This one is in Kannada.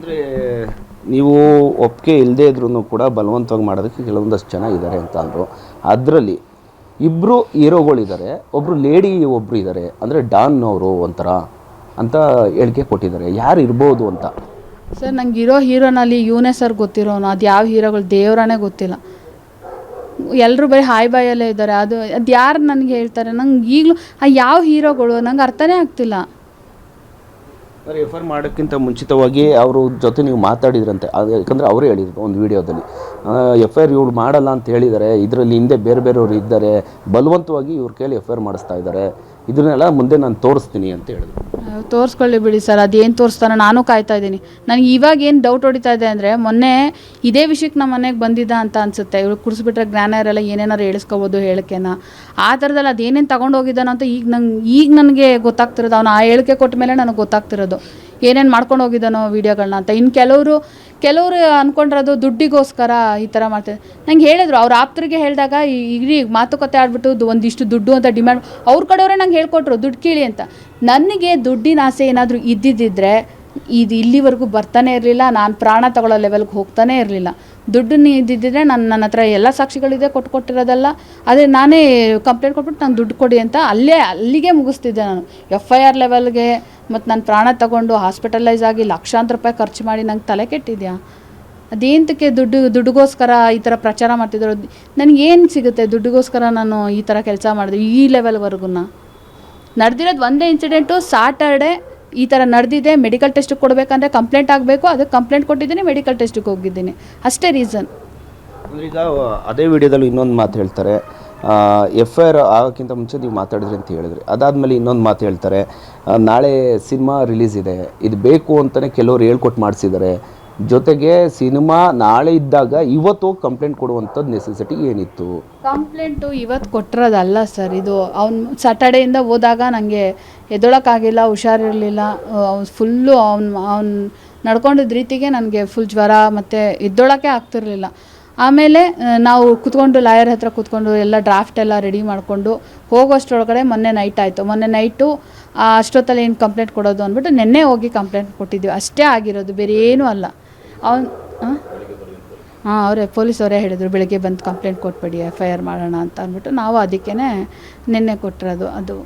ಅಂದರೆ ನೀವು ಒಪ್ಪಿಗೆ ಇಲ್ಲದೇ ಇದ್ರೂ ಕೂಡ ಬಲವಂತವಾಗಿ ಮಾಡೋದಕ್ಕೆ ಕೆಲವೊಂದಷ್ಟು ಜನ ಇದ್ದಾರೆ ಅಂತ ಅಂದರು. ಅದರಲ್ಲಿ ಇಬ್ಬರು ಹೀರೋಗಳಿದ್ದಾರೆ, ಒಬ್ಬರು ಲೇಡಿ ಒಬ್ಬರು ಇದ್ದಾರೆ, ಅಂದರೆ ಡಾನ್ ಅವರು ಒಂಥರ ಅಂತ ಹೇಳಿಕೆ ಕೊಟ್ಟಿದ್ದಾರೆ. ಯಾರು ಇರ್ಬೋದು ಅಂತ ಸರ್ ನಂಗೆ ಹೀರೋನಲ್ಲಿ ಇವನೇ ಸರ್ ಗೊತ್ತಿರೋನು. ಅದು ಯಾವ ಹೀರೋಗಳು ದೇವರಾನೇ ಗೊತ್ತಿಲ್ಲ. ಎಲ್ಲರೂ ಬರೀ ಹಾಯ್ ಬಾಯಲ್ಲೇ ಇದ್ದಾರೆ. ಅದು ಯಾರು ನನಗೆ ಹೇಳ್ತಾರೆ? ನಂಗೆ ಈಗಲೂ ಯಾವ ಹೀರೋಗಳು ನಂಗೆ ಅರ್ಥನೇ ಆಗ್ತಿಲ್ಲ. ಎಫ್ ಐ ಆರ್ ಮಾಡೋಕ್ಕಿಂತ ಮುಂಚಿತವಾಗಿ ಅವ್ರ ಜೊತೆ ನೀವು ಮಾತಾಡಿದ್ರಂತೆ. ಅದು ಯಾಕಂದರೆ ಅವರೇ ಹೇಳಿದ್ರು ಒಂದು ವಿಡಿಯೋದಲ್ಲಿ, ಎಫ್ ಐ ಆರ್ ಇವ್ರು ಮಾಡಲ್ಲ ಅಂತ ಹೇಳಿದ್ದಾರೆ, ಇದರಲ್ಲಿ ಹಿಂದೆ ಬೇರೆ ಬೇರೆಯವರು ಇದ್ದಾರೆ, ಬಲವಂತವಾಗಿ ಇವ್ರ ಕೈಲಿ ಎಫ್ ಐ ಆರ್ ಮಾಡಿಸ್ತಾ ಇದ್ದಾರೆ, ಇದನ್ನೆಲ್ಲ ಮುಂದೆ ನಾನು ತೋರಿಸ್ತೀನಿ ಅಂತ ಹೇಳಿದ್ರು. ತೋರಿಸ್ಕೊಳ್ಳಿ ಬಿಡಿ ಸರ್, ಅದೇನು ತೋರಿಸ್ತಾನೆ ನಾನು ಕಾಯ್ತಾ ಇದ್ದೀನಿ. ನನಗೆ ಇವಾಗ ಏನು ಡೌಟ್ ಹೊಡಿತಾ ಇದೆ ಅಂದರೆ, ಮೊನ್ನೆ ಇದೇ ವಿಷಯಕ್ಕೆ ನಮ್ಮ ಮನೆಗೆ ಬಂದಿದ್ದ ಅಂತ ಅನಿಸುತ್ತೆ. ಇವ್ರು ಕುಡಿಸ್ಬಿಟ್ರೆ ಜ್ಞಾನರೆಲ್ಲ ಏನೇನಾರು ಹೇಳಿಸ್ಕೋಬೋದು ಹೇಳಿಕೆನ, ಆ ಥರದಲ್ಲಿ ಅದೇನೇನು ತೊಗೊಂಡು ಹೋಗಿದ್ದಾನೋ ಅಂತ ಈಗ ನನಗೆ ಗೊತ್ತಾಗ್ತಿರೋದು. ಅವನು ಆ ಹೇಳಿಕೆ ಕೊಟ್ಟ ಮೇಲೆ ನನಗೆ ಗೊತ್ತಾಗ್ತಿರೋದು ಏನೇನು ಮಾಡ್ಕೊಂಡು ಹೋಗಿದ್ದಾನೋ ವೀಡಿಯೋಗಳನ್ನ ಅಂತ. ಇನ್ನು ಕೆಲವರು ಅಂದ್ಕೊಂಡಿರೋದು ದುಡ್ಡಿಗೋಸ್ಕರ ಈ ಥರ ಮಾಡ್ತಾರೆ. ನಂಗೆ ಹೇಳಿದ್ರು ಅವ್ರ ಆಪ್ತರಿಗೆ ಹೇಳಿದಾಗ, ಈಗ ಮಾತುಕತೆ ಆಡ್ಬಿಟ್ಟು ಒಂದಿಷ್ಟು ದುಡ್ಡು ಅಂತ ಡಿಮ್ಯಾಂಡ್ ಅವ್ರ ಕಡೆಯವರೇ ನಂಗೆ ಹೇಳ್ಕೊಟ್ರು, ದುಡ್ಡು ಕೇಳಿ ಅಂತ. ನನಗೆ ದುಡ್ಡಿನ ಆಸೆ ಏನಾದರೂ ಇದ್ದಿದ್ದರೆ ಇದು ಇಲ್ಲಿವರೆಗೂ ಬರ್ತಾನೆ ಇರಲಿಲ್ಲ, ನಾನು ಪ್ರಾಣ ತಗೊಳ್ಳೋ ಲೆವೆಲ್ಗೆ ಹೋಗ್ತಾನೆ ಇರಲಿಲ್ಲ. ದುಡ್ಡನ್ನ ಇದ್ದಿದ್ದರೆ ನನ್ನ ಹತ್ರ ಎಲ್ಲ ಸಾಕ್ಷಿಗಳಿದೆ, ಕೊಟ್ಟಿರೋದಲ್ಲ. ಅದೇ ನಾನೇ ಕಂಪ್ಲೇಂಟ್ ಕೊಟ್ಬಿಟ್ಟು ನಂಗೆ ದುಡ್ಡು ಕೊಡಿ ಅಂತ ಅಲ್ಲಿಗೆ ಮುಗಿಸ್ತಿದ್ದೆ ನಾನು. ಎಫ್ ಐ ಆರ್ ಲೆವೆಲ್ಗೆ ಮತ್ತು ನಾನು ಪ್ರಾಣ ತಗೊಂಡು ಹಾಸ್ಪಿಟಲೈಸ್ ಆಗಿ ಲಕ್ಷಾಂತರ ರೂಪಾಯಿ ಖರ್ಚು ಮಾಡಿ ನಂಗೆ ತಲೆ ಕೆಟ್ಟಿದ್ಯಾ? ಅದೇಂತಕ್ಕೆ ದುಡ್ಡುಗೋಸ್ಕರ ಈ ಥರ ಪ್ರಚಾರ ಮಾಡ್ತಿದ್ರು? ನನಗೇನು ಸಿಗುತ್ತೆ ದುಡ್ಡುಗೋಸ್ಕರ ನಾನು ಈ ಥರ ಕೆಲಸ ಮಾಡಿದೆ? ಈ ಲೆವೆಲ್ವರೆಗೂ ನಡೆದಿರೋದು ಒಂದೇ ಇನ್ಸಿಡೆಂಟು. ಸಾಟರ್ಡೆ ಈ ಥರ ನಡೆದಿದೆ, ಮೆಡಿಕಲ್ ಟೆಸ್ಟಿಗೆ ಕೊಡಬೇಕಂದ್ರೆ ಕಂಪ್ಲೇಂಟ್ ಆಗಬೇಕು, ಅದಕ್ಕೆ ಕಂಪ್ಲೇಂಟ್ ಕೊಟ್ಟಿದ್ದೀನಿ, ಮೆಡಿಕಲ್ ಟೆಸ್ಟಿಗೆ ಹೋಗಿದ್ದೀನಿ, ಅಷ್ಟೇ ರೀಸನ್. ಈಗ ಅದೇ ವಿಡಿಯೋದಲ್ಲಿ ಇನ್ನೊಂದು ಮಾತು ಹೇಳ್ತಾರೆ, ಎಫ್ ಐ ಆರ್ ಆಗೋಕ್ಕಿಂತ ಮುಂಚೆ ನೀವು ಮಾತಾಡಿದ್ರಿ ಅಂತ ಹೇಳಿದ್ರಿ. ಅದಾದಮೇಲೆ ಇನ್ನೊಂದು ಮಾತು ಹೇಳ್ತಾರೆ, ನಾಳೆ ಸಿನಿಮಾ ರಿಲೀಸ್ ಇದೆ, ಇದು ಬೇಕು ಅಂತಲೇ ಕೆಲವರು ಹೇಳ್ಕೊಟ್ಟು ಮಾಡಿಸಿದ್ದಾರೆ, ಜೊತೆಗೆ ಸಿನಿಮಾ ನಾಳೆ ಇದ್ದಾಗ ಇವತ್ತು ಕಂಪ್ಲೇಂಟ್ ಕೊಡುವಂಥದ್ದು ನೆಸೆಸಿಟಿ ಏನಿತ್ತು? ಕಂಪ್ಲೇಂಟು ಇವತ್ತು ಕೊಟ್ಟಿರೋದಲ್ಲ ಸರ್. ಇದು ಅವ್ನು ಸ್ಯಾಟರ್ಡೆಯಿಂದ ಹೋದಾಗ ನನಗೆ ಎದ್ದೊಳಕ್ಕಾಗಿಲ್ಲ, ಹುಷಾರಿರಲಿಲ್ಲ. ಫುಲ್ಲು ಅವ್ನು ನಡ್ಕೊಂಡಿದ್ದ ರೀತಿಗೆ ನನಗೆ ಫುಲ್ ಜ್ವರ ಮತ್ತು ಎದ್ದೊಳಕ್ಕೆ ಆಗ್ತಿರಲಿಲ್ಲ. ಆಮೇಲೆ ನಾವು ಕೂತ್ಕೊಂಡು ಲಾಯರ್ ಹತ್ರ ಕೂತ್ಕೊಂಡು ಎಲ್ಲ ಡ್ರಾಫ್ಟ್ ಎಲ್ಲ ರೆಡಿ ಮಾಡಿಕೊಂಡು ಹೋಗೋಷ್ಟರೊಳಗಡೆ ಮೊನ್ನೆ ನೈಟ್ ಆಯಿತು. ಮೊನ್ನೆ ನೈಟು ಅಷ್ಟೊತ್ತಲ್ಲಿ ಏನು ಕಂಪ್ಲೇಂಟ್ ಕೊಡೋದು ಅಂದ್ಬಿಟ್ಟು ನಿನ್ನೆ ಹೋಗಿ ಕಂಪ್ಲೇಂಟ್ ಕೊಟ್ಟಿದ್ದೀವಿ, ಅಷ್ಟೇ ಆಗಿರೋದು, ಬೇರೆ ಏನೂ ಅಲ್ಲ. ಅವರೇ ಪೊಲೀಸವರೇ ಹೇಳಿದರು ಬೆಳಗ್ಗೆ ಬಂದು ಕಂಪ್ಲೇಂಟ್ ಕೊಟ್ಬಿಡಿ, ಎಫ್ ಐ ಆರ್ ಮಾಡೋಣ ಅಂತ ಅಂದ್ಬಿಟ್ಟು ನಾವು ಅದಕ್ಕೇ ನಿನ್ನೆ ಕೊಟ್ಟಿರೋದು. ಅದು